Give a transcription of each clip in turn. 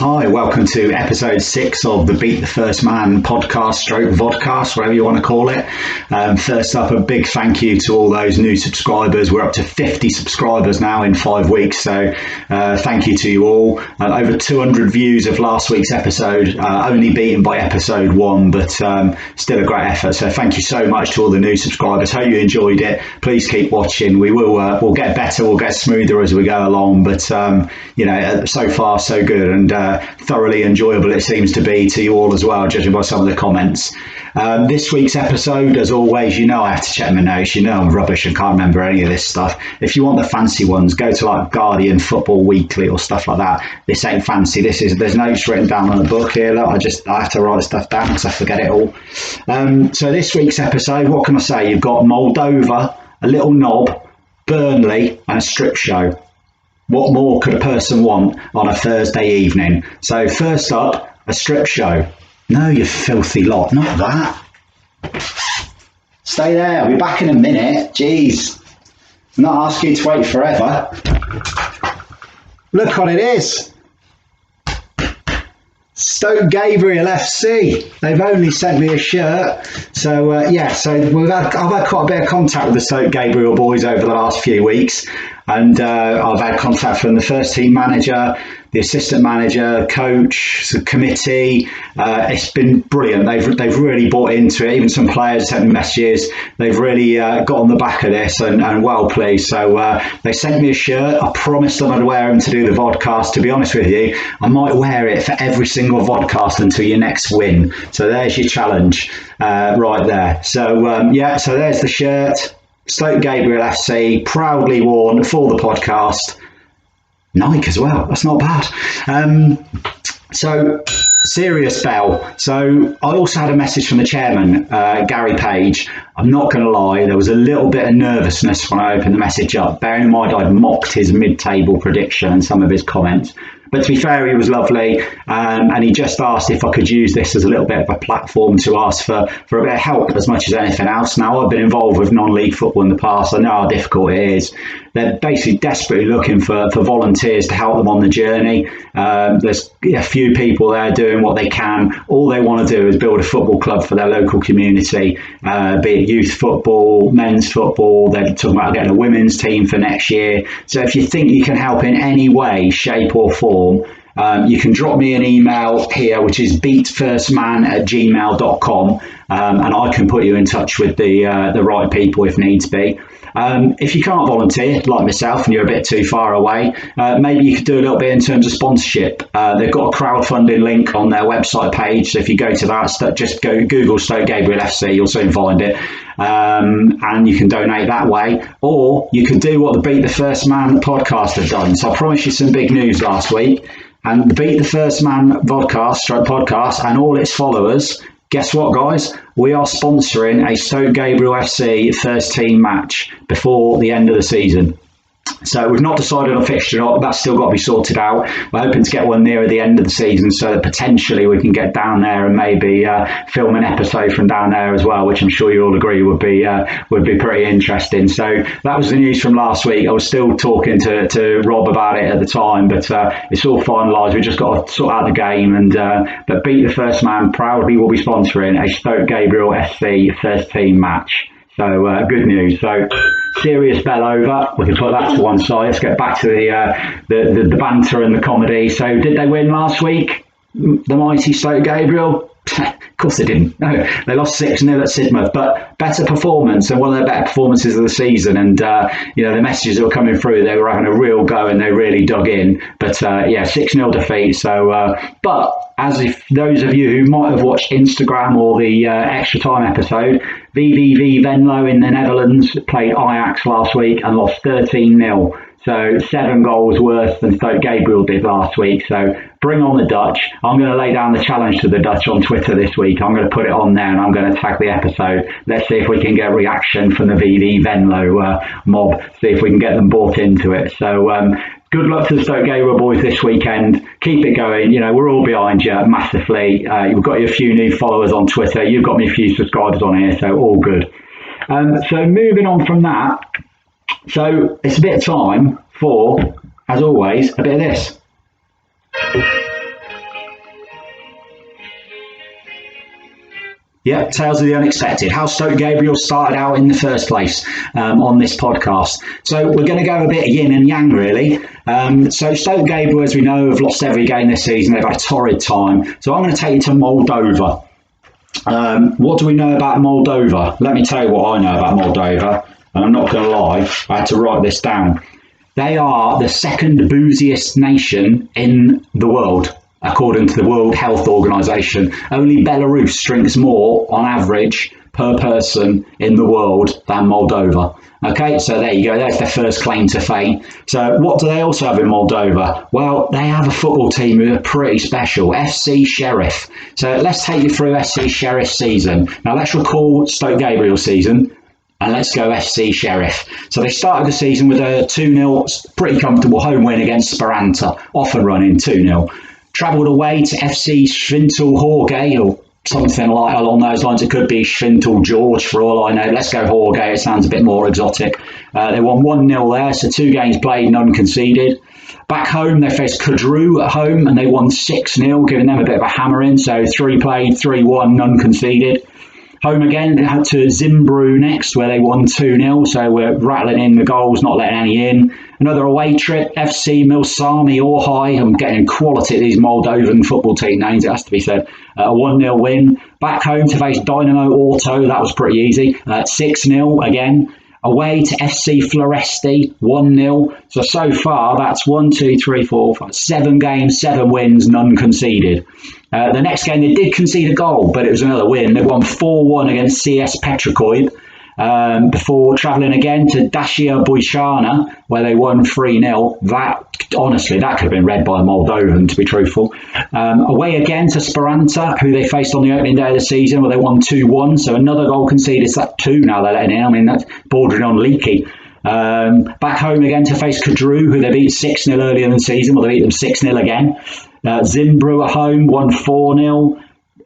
Hi, welcome to episode 6 of the Beat the First Man podcast stroke vodcast, whatever you want to call it. First up, a big thank you to all those new subscribers. We're up to 50 subscribers now in 5 weeks, so thank you to you all. Over 200 views of last week's episode, only beaten by episode 1, but still a great effort. So thank you so much to all the new subscribers. Hope you enjoyed it. Please keep watching. We'll get better, we'll get smoother as we go along, but so far so good, and thoroughly enjoyable it seems to be to you all as well, judging by some of the comments. This week's episode, as always, I have to check my notes. I'm rubbish and can't remember any of this stuff. If you want the fancy ones, go to like Guardian, Football Weekly or stuff like that. This ain't fancy. There's notes written down on the book here. Look, I have to write stuff down because I forget it all. So this week's episode, what can I say? You've got Moldova, a little knob, Burnley and a strip show. What more could a person want on a Thursday evening? So first up, a strip show. No, you filthy lot, not that. Stay there, I'll be back in a minute. Jeez, I'm not asking you to wait forever. Look what it is. Stoke Gabriel FC. They've only sent me a shirt. So I've had quite a bit of contact with the Stoke Gabriel boys over the last few weeks. And I've had contact from the first team manager, the assistant manager, coach, the committee. It's been brilliant. They've really bought into it. Even some players sent me messages. They've really got on the back of this and well pleased. So they sent me a shirt. I promised them I'd wear them to do the vodcast. To be honest with you, I might wear it for every single vodcast until your next win. So there's your challenge right there. So so there's the shirt. Stoke Gabriel FC, proudly worn for the podcast. Nike as well, that's not bad. So, serious bell. So, I also had a message from the chairman, Gary Page. I'm not going to lie, there was a little bit of nervousness when I opened the message up. Bearing in mind I'd mocked his mid-table prediction and some of his comments. But to be fair, he was lovely, and he just asked if I could use this as a little bit of a platform to ask for a bit of help as much as anything else. Now, I've been involved with non-league football in the past. I know how difficult it is. They're basically desperately looking for volunteers to help them on the journey. There's a few people there doing what they can. All they want to do is build a football club for their local community, be it youth football, men's football. They're talking about getting a women's team for next year. So if you think you can help in any way, shape or form, you can drop me an email here, which is beatfirstman@gmail.com, and I can put you in touch with the right people if needs be. If you can't volunteer, like myself, and you're a bit too far away, maybe you could do a little bit in terms of sponsorship. They've got a crowdfunding link on their website page, so if you go to that, just go Google Stoke Gabriel FC, you'll soon find it, and you can donate that way. Or you could do what the Beat the First Man podcast have done. So I promised you some big news last week, and the Beat the First Man podcast and all its followers, guess what, guys? We are sponsoring a Stoke Gabriel FC first team match before the end of the season. So we've not decided on fixture, that's still got to be sorted out. We're hoping to get one nearer the end of the season so that potentially we can get down there and maybe film an episode from down there as well, which I'm sure you all agree would be pretty interesting. So that was the news from last week. I was still talking to Rob about it at the time, but it's all finalised. We've just got to sort out the game, and but Beat the First Man proudly will be sponsoring a Stoke Gabriel FC first team match. So good news. So serious bell over. We can put that to one side. Let's get back to the banter and the comedy. So did they win last week? The mighty Stoke Gabriel? Of course they didn't. No, they lost 6-0 at Sidmouth, but better performance and one of their better performances of the season. And the messages that were coming through, they were having a real go and they really dug in. But 6-0 defeat. So, but as if those of you who might have watched Instagram or the extra time episode, VVV Venlo in the Netherlands played Ajax last week and lost 13-0. So 7 goals worse than Stoke Gabriel did last week. So bring on the Dutch. I'm going to lay down the challenge to the Dutch on Twitter this week. I'm going to put it on there and I'm going to tag the episode. Let's see if we can get a reaction from the VV Venlo mob. See if we can get them bought into it. So good luck to the Stoke Gabriel boys this weekend. Keep it going. We're all behind you massively. You've got a few new followers on Twitter. You've got me a few subscribers on here. So all good. So moving on from that. So it's a bit of time for, as always, a bit of this. Yep, tales of the unexpected. How Stoke Gabriel started out in the first place on this podcast. So we're going to go a bit yin and yang, really. So Stoke Gabriel, as we know, have lost every game this season. They've had a torrid time. So I'm going to take you to Moldova. What do we know about Moldova? Let me tell you what I know about Moldova. And I'm not going to lie, I had to write this down. They are the second booziest nation in the world, according to the World Health Organization. Only Belarus drinks more on average per person in the world than Moldova. Okay, so there you go. That's their first claim to fame. So what do they also have in Moldova? Well, they have a football team who are pretty special, FC Sheriff. So let's take you through FC Sheriff's season. Now let's recall Stoke Gabriel's season. And let's go FC Sheriff. So they started the season with a 2-0, pretty comfortable home win against Sparanta, off and running 2-0. Travelled away to FC Schwintel Horge, or something like along those lines. It could be Schwintel George for all I know. Let's go Horge, it sounds a bit more exotic. They won 1-0 there, so 2 games played, none conceded. Back home, they faced Kudru at home, and they won 6-0, giving them a bit of a hammering. So 3 played, 3-1, none conceded. Home again, they had to Zimbru next, where they won 2-0, so we're rattling in the goals, not letting any in. Another away trip, FC Milsami Orhai. I'm getting quality at these Moldovan football team names, it has to be said. A 1-0 win. Back home to face Dynamo Auto, that was pretty easy. 6-0 again. Away to FC Floresti, 1-0. So far, that's 7 games, 7 wins, none conceded. The next game, they did concede a goal, but it was another win. They won 4-1 against CS Petrokoid before travelling again to Dacia Boișana, where they won 3-0. That could have been read by a Moldovan, to be truthful. Away again to Sparanta, who they faced on the opening day of the season, where they won 2-1. So another goal conceded. So that's 2 now they're letting in. I mean, that's bordering on leaky. Back home again to face Kudru, who they beat 6-0 earlier in the season. Well, they beat them 6-0 again. Zimbru at home, won 4-0.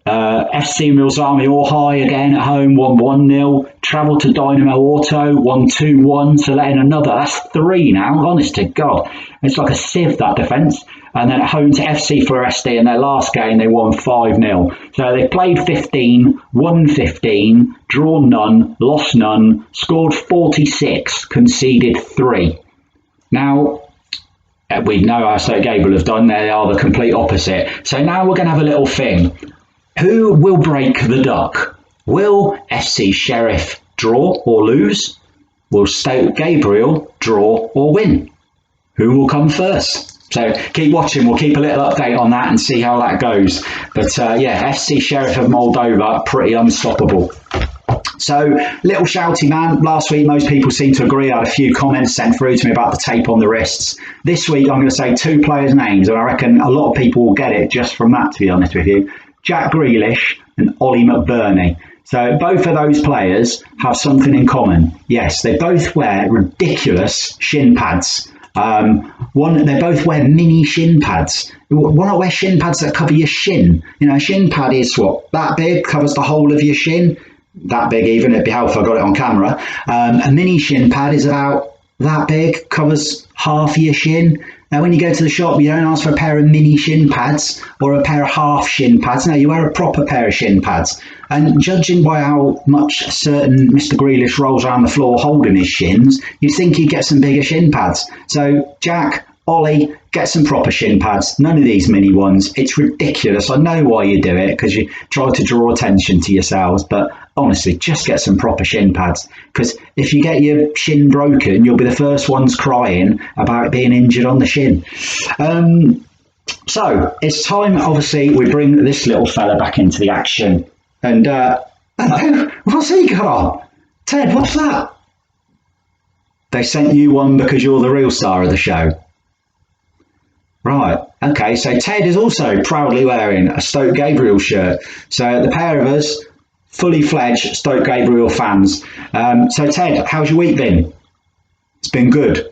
FC Milsami Orhai again at home, won 1-0. Travelled to Dynamo Auto, won 2-1. So letting another, that's 3 now, honest to God. It's like a sieve, that defence. And then at home to FC Floresti, in their last game, they won 5-0. So they played 15, won 15, drawn none, lost none, scored 46, conceded 3. Now, we know how Stoke Gabriel have done. They are the complete opposite. So now we're going to have a little thing. Who will break the duck? Will FC Sheriff draw or lose? Will Stoke Gabriel draw or win? Who will come first? So keep watching. We'll keep a little update on that and see how that goes. But yeah, FC Sheriff of Moldova, pretty unstoppable. So, little shouty man. Last week, most people seem to agree. I had a few comments sent through to me about the tape on the wrists. This week, I'm going to say 2 players' names, and I reckon a lot of people will get it just from that, to be honest with you. Jack Grealish and Ollie McBurney. So both of those players have something in common. Yes, they both wear ridiculous shin pads. They both wear mini shin pads. Why not wear shin pads that cover your shin? You know, a shin pad is what? That big, covers the whole of your shin. That big even, it'd be helpful if I got it on camera. A mini shin pad is about that big, covers half your shin. Now, when you go to the shop, you don't ask for a pair of mini shin pads or a pair of half shin pads. No, you wear a proper pair of shin pads. And judging by how much certain Mr. Grealish rolls around the floor holding his shins, you'd think he'd get some bigger shin pads. So, Jack, Ollie, get some proper shin pads. None of these mini ones. It's ridiculous. I know why you do it, because you try to draw attention to yourselves. But honestly, just get some proper shin pads. Because if you get your shin broken, you'll be the first ones crying about being injured on the shin. So it's time, obviously, we bring this little fella back into the action. And hello, what's he got on? Ted, what's that? They sent you one because you're the real star of the show. Right, okay, so Ted is also proudly wearing a Stoke Gabriel shirt. So the pair of us, fully fledged Stoke Gabriel fans. So Ted, how's your week been? It's been good.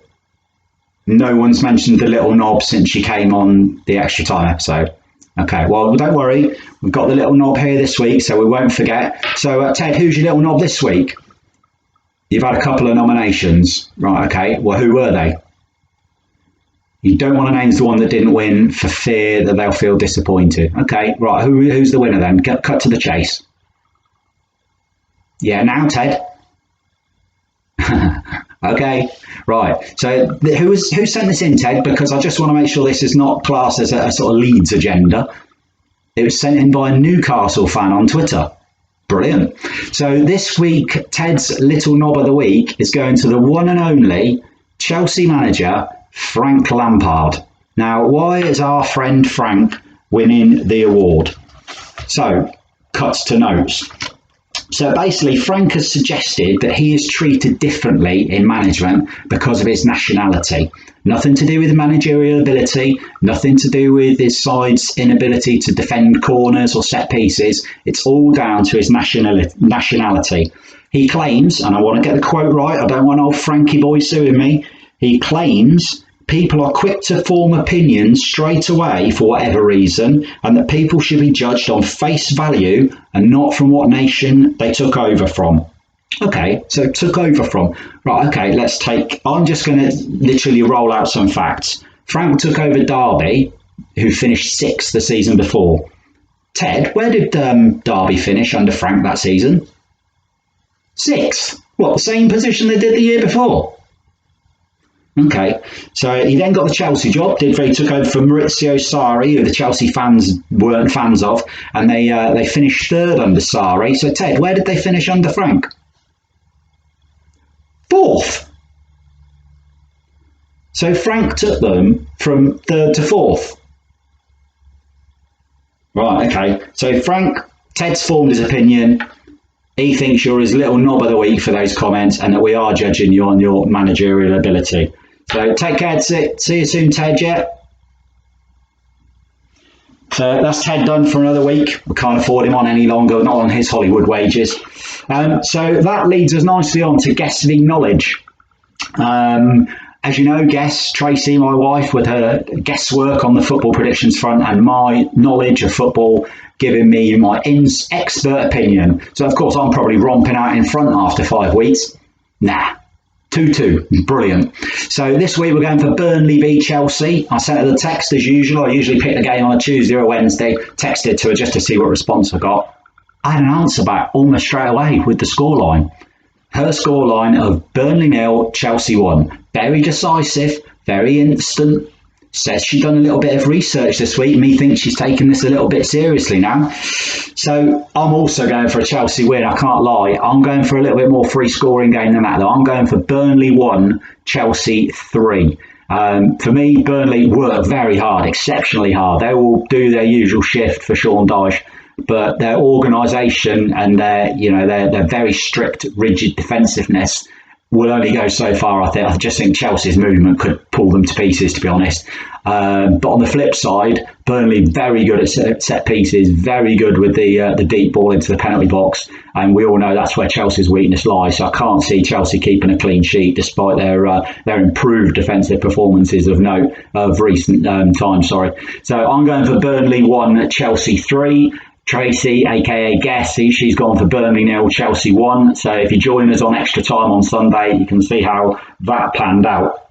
No one's mentioned the little knob since she came on the Extra Time episode. Okay, well, don't worry. We've got the little knob here this week, so we won't forget. So Ted, who's your little knob this week? You've had a couple of nominations. Right, okay. Well, who were they? You don't want to name the one that didn't win for fear that they'll feel disappointed. Okay, right. Who's the winner then? Cut to the chase. Yeah, now, Ted. Okay, right. So who sent this in, Ted? Because I just want to make sure this is not classed as a sort of Leeds agenda. It was sent in by a Newcastle fan on Twitter. Brilliant. So this week, Ted's little knob of the week is going to the one and only Chelsea manager, Frank Lampard. Now, why is our friend Frank winning the award? So, cuts to notes. So basically, Frank has suggested that he is treated differently in management because of his nationality. Nothing to do with managerial ability, nothing to do with his side's inability to defend corners or set pieces. It's all down to his nationality. He claims, and I want to get the quote right, I don't want old Frankie boy suing me. He claims people are quick to form opinions straight away for whatever reason, and that people should be judged on face value and not from what nation they took over from. Okay, so took over from. Right, okay, I'm just going to literally roll out some facts. Frank took over Derby, who finished 6th the season before. Ted, where did Derby finish under Frank that season? 6th. What, the same position they did the year before? Okay, so he then got the Chelsea job, he took over from Maurizio Sarri, who the Chelsea fans weren't fans of, and they finished 3rd under Sarri. So Ted, where did they finish under Frank? 4th. So Frank took them from 3rd to 4th. Right, okay. So Ted's formed his opinion. He thinks you're his little knob of the week for those comments and that we are judging you on your managerial ability. So take care. See you soon, Ted. Yeah. So that's Ted done for another week. We can't afford him on any longer, not on his Hollywood wages. So that leads us nicely on to guest knowledge. As you know, Tracy, my wife, with her guesswork on the football predictions front and my knowledge of football, giving me my expert opinion. So, of course, I'm probably romping out in front after 5 weeks. Nah. 2-2. Brilliant. So this week we're going for Burnley v Chelsea. I sent her the text as usual. I usually pick the game on a Tuesday or a Wednesday. Texted to her just to see what response I got. I had an answer back almost straight away with the scoreline. Her scoreline of Burnley 0, Chelsea 1. Very decisive, very instant. Says she's done a little bit of research this week. Me thinks she's taking this a little bit seriously now. So I'm also going for a Chelsea win. I can't lie. I'm going for a little bit more free scoring game than that though. I'm going for Burnley 1, Chelsea 3. For me, Burnley work very hard, exceptionally hard. They will do their usual shift for Sean Dyche, but their organisation and their very strict, rigid defensiveness will only go so far. I just think Chelsea's movement could pull them to pieces, to be honest. But on the flip side, Burnley very good at set pieces, very good with the deep ball into the penalty box, and we all know that's where Chelsea's weakness lies. So I can't see Chelsea keeping a clean sheet despite their improved defensive performances of recent times. So I'm going for Burnley 1, Chelsea 3. Tracy, aka Guessy, she's gone for Burnley 0, Chelsea 1. So if you join us on extra time on Sunday, you can see how that planned out.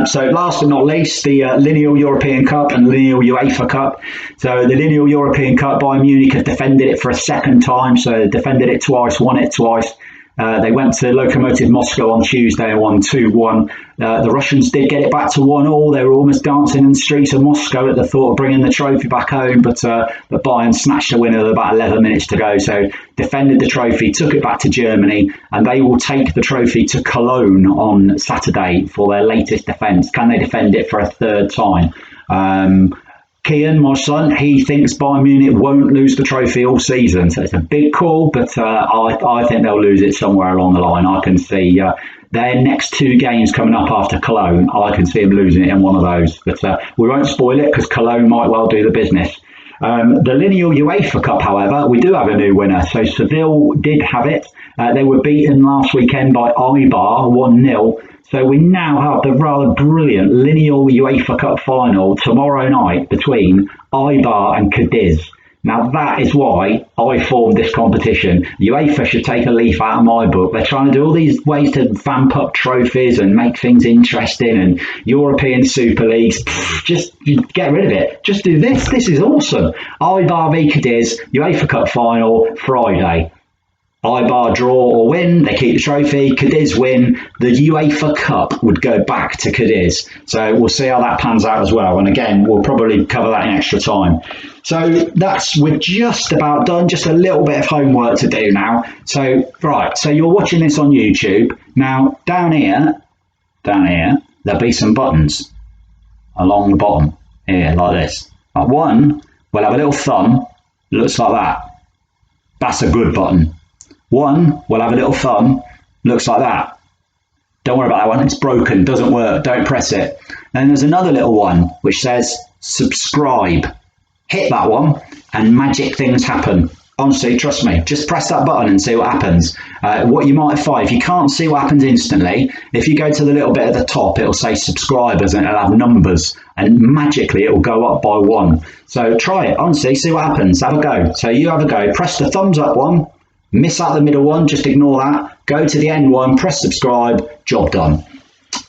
So last but not least, the Lineal European Cup and Lineal UEFA Cup. So the Lineal European Cup, Bayern Munich have defended it for a second time. So they defended it twice, won it twice. They went to Lokomotiv Moscow on Tuesday and won 2-1. The Russians did get it back to 1-1. They were almost dancing in the streets of Moscow at the thought of bringing the trophy back home, but Bayern snatched a winner with about 11 minutes to go. So defended the trophy, took it back to Germany, and they will take the trophy to Cologne on Saturday for their latest defence. Can they defend it for a third time? Kian, my son, he thinks Bayern Munich won't lose the trophy all season. So it's a big call, but I think they'll lose it somewhere along the line. I can see their next 2 games coming up after Cologne, I can see them losing it in one of those. But we won't spoil it because Cologne might well do the business. The Lineal UEFA Cup, however, we do have a new winner. So Seville did have it. They were beaten last weekend by Eibar 1-0. So we now have the rather brilliant Lineal UEFA Cup final tomorrow night between Eibar and Cadiz. Now that is why I formed this competition. UEFA should take a leaf out of my book. They're trying to do all these ways to vamp up trophies and make things interesting and European Super Leagues. Just get rid of it. Just do this. This is awesome. Eibar v Cadiz, UEFA Cup final, Friday. Ibar draw or win, they keep the trophy. Cadiz win, the UEFA Cup would go back to Cadiz. So we'll see how that pans out as well. And again, we'll probably cover that in extra time. So we're just about done. Just a little bit of homework to do now. So right, so you're watching this on YouTube. Now down here, there'll be some buttons along the bottom here, like this. Like one will have a little thumb, looks like that. That's a good button. One will have a little thumb, looks like that. Don't worry about that one, it's broken, doesn't work, don't press it. Then there's another little one which says subscribe. Hit that one and magic things happen. Honestly, trust me, just press that button and see what happens. What you might find, if you can't see what happens instantly, if you go to the little bit at the top, it'll say subscribers and it'll have numbers and magically it will go up by one. So try it, honestly, see what happens, have a go. So you have a go, press the thumbs up one, miss out the middle one, just ignore that. Go to the end one, press subscribe, job done.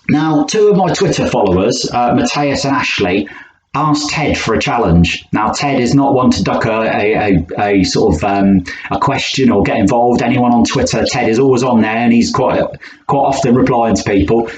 Now, two of my Twitter followers, Matthias and Ashley, asked Ted for a challenge. Now, Ted is not one to duck a sort of a question or get involved. Anyone on Twitter, Ted is always on there and he's quite often replying to people.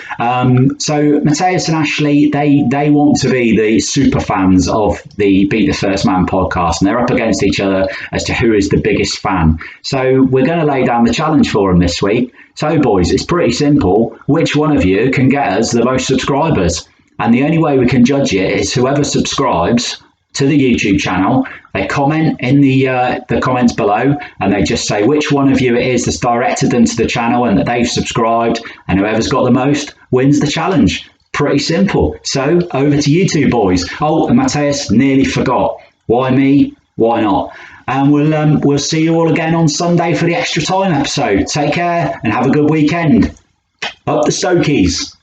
So Matthias and Ashley, they want to be the super fans of the Beat the First Man podcast, and they're up against each other as to who is the biggest fan. So we're going to lay down the challenge for them this week. So boys, it's pretty simple. Which one of you can get us the most subscribers? And the only way we can judge it is whoever subscribes to the YouTube channel, they comment in the comments below and they just say which one of you it is that's directed them to the channel and that they've subscribed, and whoever's got the most wins the challenge. Pretty simple. So over to you two boys. Oh, and Matthias, nearly forgot. Why me? Why not? And we'll see you all again on Sunday for the Extra Time episode. Take care and have a good weekend. Up the Stokies.